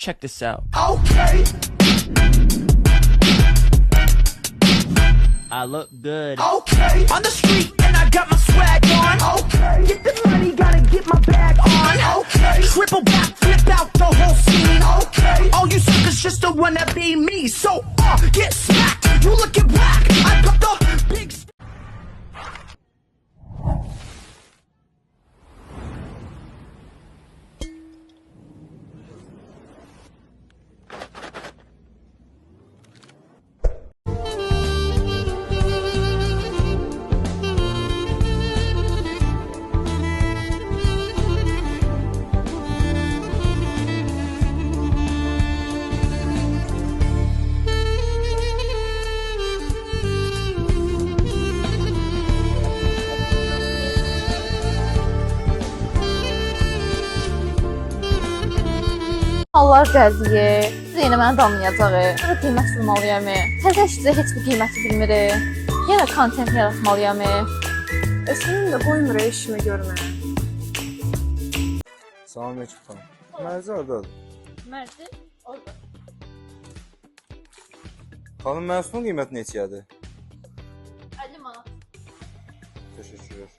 check this out. Okay, I look good. okay. On the street and I got my swag on. Okay. Get the money, gotta get my bag on. Okay. Triple back, flip out the whole scene. Okay. All you suckers just don't wanna be me. So, get smacked. You looking black. I got the big. Allah qəziyə, siz yenə məni danlayacağı, sonra qiymət vurmalıyam. Təzə işçidə heç bir qiyməti bilmir. Yenə kontent yaratmalıyam. Senin de qoymur işimi görmə. Salam aleyküm xanım. Mərzi hardadır? Mərzi orada. Xanım, məhsulun qiyməti neçədir? 50 manat. Təşəkkürlər.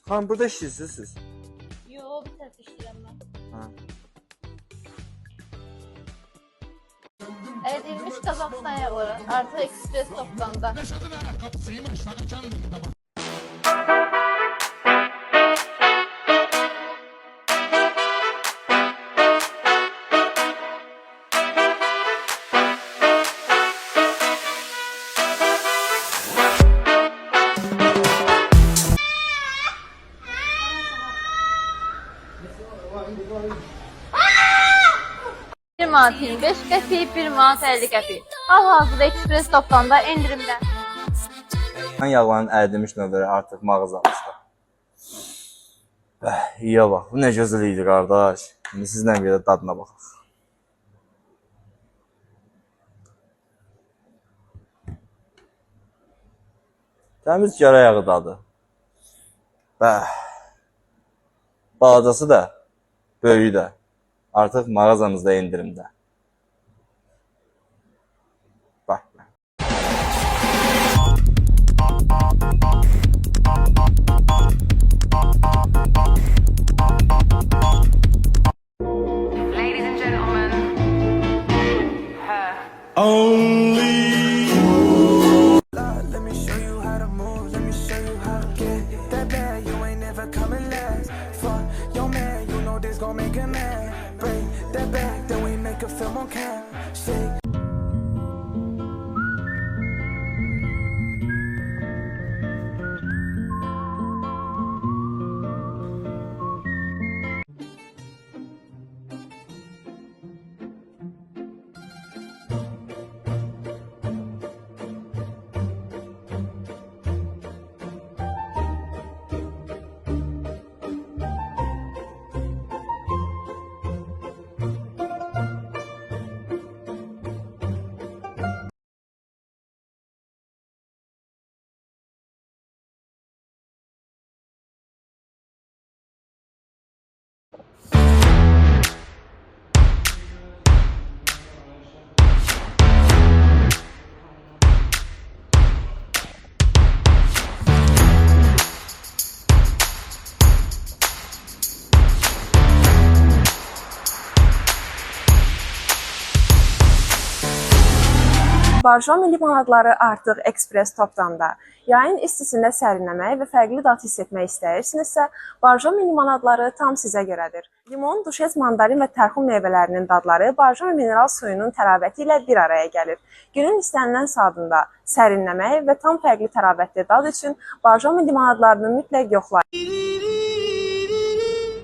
Xanım, burada işləyirsiniz siz? Yox, bir tərəf işləyirəm mən. Ha. Edilmiş Qazaxıstan yağları artıq ekspres toplamda. Bir manat 25 qəpik, 1 manat 50 qəpik. Hal-hazırda ekspres toplamda endirimdə. Mən yağların əridilmiş növləri artıq mağazamızda. İyiyə bax, bu nə gözəl idi qardaş. Şimdi sizlə bir də dadına baxaq. Təmiz yara yağı dadı. Balacası da, böyüyü də artıq mağazamızda endirimdə. Bax. Ladies and gentlemen, her. Let me show you how to move. Let me show you how to get that bad. You ain't never coming last. Fuck your man, you know this gon' make him mad. Break that back, then we make a film on cam. Shake. Barjon milli manatları artıq ekspres toplamda. Yayın istisində sərinləmək və fərqli dad hiss etmək istəyirsinizsə, Barjon milli manatları tam sizə görədir. Limon, duşez, mandarin və tərxum meyvələrinin dadları Barjon mineral suyunun təravəti ilə bir araya gəlir. Günün istənilən saatında sərinləmək və tam fərqli tərabətli dad üçün Barjon milli manatlarını mütləq yoxlayın.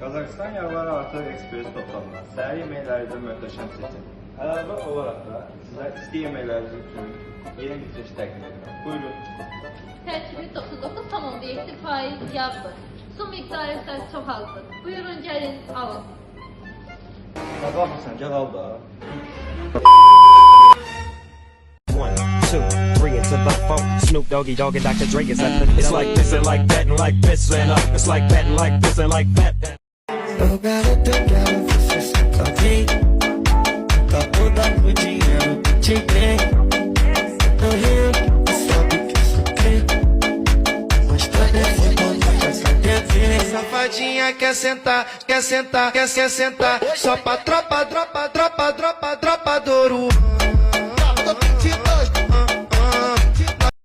Qazaxıstan yağları artıq ekspres toplamda. Səhər yeməkləri də möhtəşəm seçim. Əlavə olaraq da sizə isti yeməkləriniz üçün yeni bir çeşid təqdim edirəm. Buyurun. Tərkibi 99,7% yağdır. Su miqdarı isə çox azdır. Buyurun gəlin alın. Nə baxırsan, gəl al da. 1, 2, 3 into the phone. Snoop Doggy Dogg and Dr. Dre is at the. It's like this and like that and like this and it's like that and like this and like that. Ô garota, eu quero você sentadinho. Tá toda com dinheiro, te tem. Tô rindo, sabe que isso tem. Mas tá descendo, essa TV. Safadinha quer sentar, quer sentar, quer sentar. Só pra tropa, tropa, tropa, tropa, tropa do Uruan.